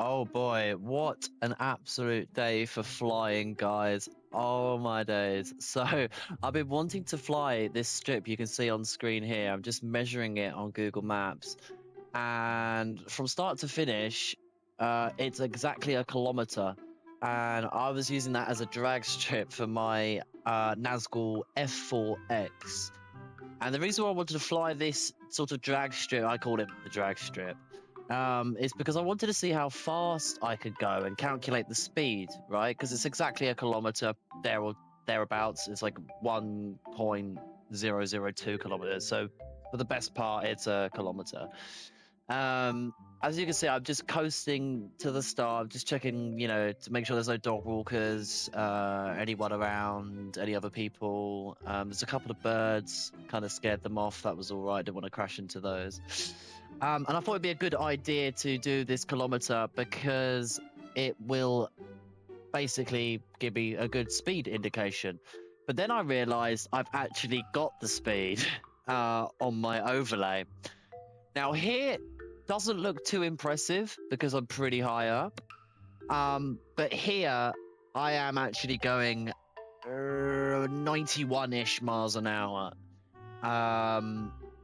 Oh boy, what an absolute day for flying, guys. Oh my days. So, I've been wanting to fly this strip you can see on screen here. I'm just measuring it on Google Maps. And from start to finish, it's exactly a kilometer. And I was using that as a drag strip for my Nazgul F4X. And the reason why I wanted to fly this sort of drag strip, I call it the drag strip, is because I wanted to see how fast I could go and calculate the speed, right? Because it's exactly a kilometer there or thereabouts. It's like 1.002 kilometers. So for the best part, it's a kilometer. As you can see, I'm just coasting to the start, just checking, to make sure there's no dog walkers, anyone around, any other people. There's a couple of birds, kind of scared them off. That was all right. Didn't want to crash into those. And I thought it'd be a good idea to do this kilometer because it will basically give me a good speed indication. But then I realized I've actually got the speed on my overlay. Now here doesn't look too impressive because I'm pretty high up. But here I am actually going 91-ish miles an hour.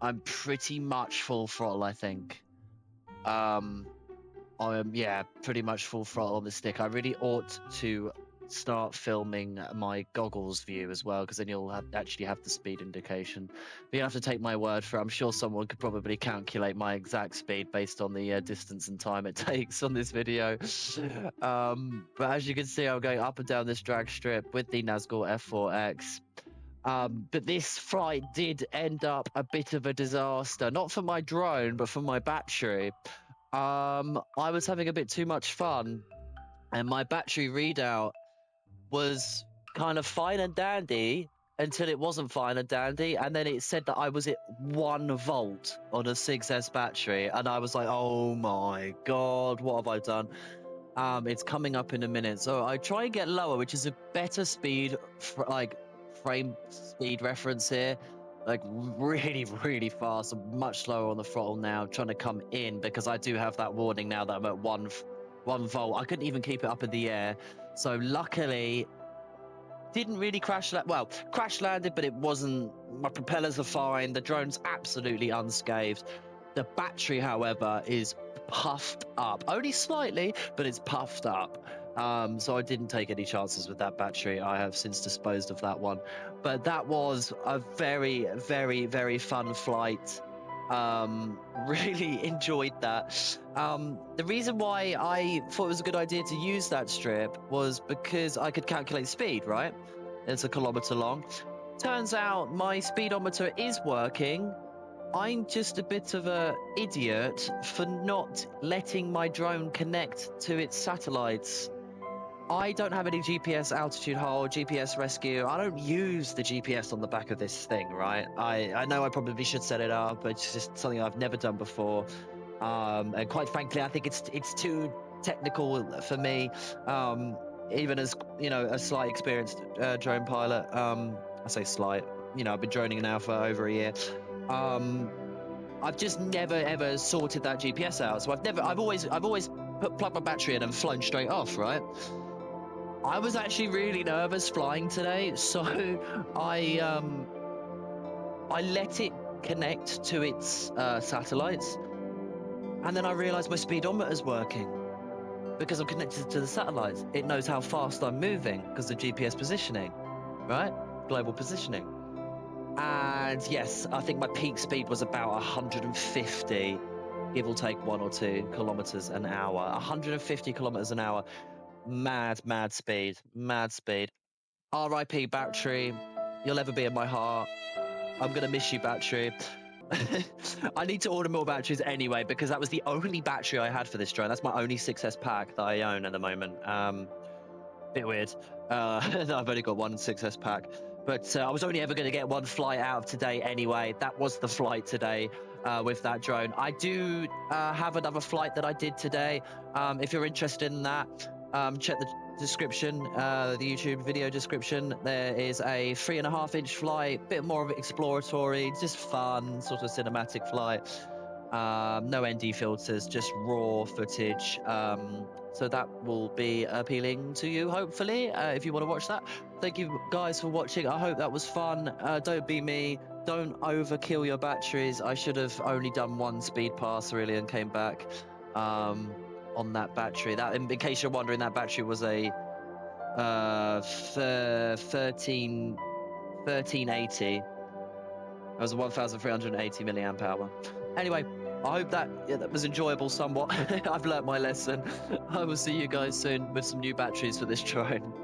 I'm pretty much full throttle, I think. I'm pretty much full throttle on the stick. I really ought to start filming my goggles view as well, because then you'll actually have the speed indication. But you have to take my word for it. I'm sure someone could probably calculate my exact speed based on the distance and time it takes on this video. But as you can see, I'm going up and down this drag strip with the Nazgul F4X. But this flight did end up a bit of a disaster, not for my drone, but for my battery. I was having a bit too much fun, and my battery readout was kind of fine and dandy until it wasn't fine and dandy, and then it said that I was at 1 volt on a 6S battery, and I was like, oh my god, what have I done? It's coming up in a minute, so I try and get lower, which is a better speed, frame speed reference here. Like really, really fast. I'm much slower on the throttle now, trying to come in because I do have that warning now that I'm at 1 volt. I couldn't even keep it up in the air. So luckily, didn't really crash landed, but it wasn't. My propellers are fine. The drone's absolutely unscathed. The battery, however, is puffed up. Only slightly, but it's puffed up. So I didn't take any chances with that battery. I have since disposed of that one. But that was a very, very, very fun flight. Really enjoyed that. The reason why I thought it was a good idea to use that strip was because I could calculate speed, right? It's a kilometer long. Turns out my speedometer is working. I'm just a bit of an idiot for not letting my drone connect to its satellites. I don't have any GPS altitude hold, GPS rescue. I don't use the GPS on the back of this thing, right? I know I probably should set it up, but it's just something I've never done before. And quite frankly, I think it's too technical for me. Even as, a slight experienced drone pilot. I say slight, I've been droning now for over a year. I've just never ever sorted that GPS out. So I've always plugged my battery in and flown straight off, right? I was actually really nervous flying today, so I let it connect to its satellites, and then I realized my speedometer's working because I'm connected to the satellites. It knows how fast I'm moving because of GPS positioning, right? Global positioning. And yes, I think my peak speed was about 150, give or take 1 or 2 kilometers an hour. 150 kilometers an hour. Mad speed. RIP battery. You'll ever be in my heart. I'm going to miss you, battery. I need to order more batteries anyway, because that was the only battery I had for this drone. That's my only 6S pack that I own at the moment. Bit weird. I've only got one 6S pack. But I was only ever going to get one flight out of today anyway. That was the flight today with that drone. I do have another flight that I did today. If you're interested in that, check the description, the YouTube video description. There is a 3.5-inch flight, bit more of exploratory, just fun, sort of cinematic flight. No ND filters, just raw footage. So that will be appealing to you, hopefully, if you want to watch that. Thank you guys for watching. I hope that was fun. Don't be me. Don't overkill your batteries. I should have only done one speed pass really and came back on that battery. That, in case you're wondering, that battery was a 1380. It was a 1380 milliamp hour. Anyway, I hope that was enjoyable somewhat. I've learnt my lesson. I will see you guys soon with some new batteries for this drone.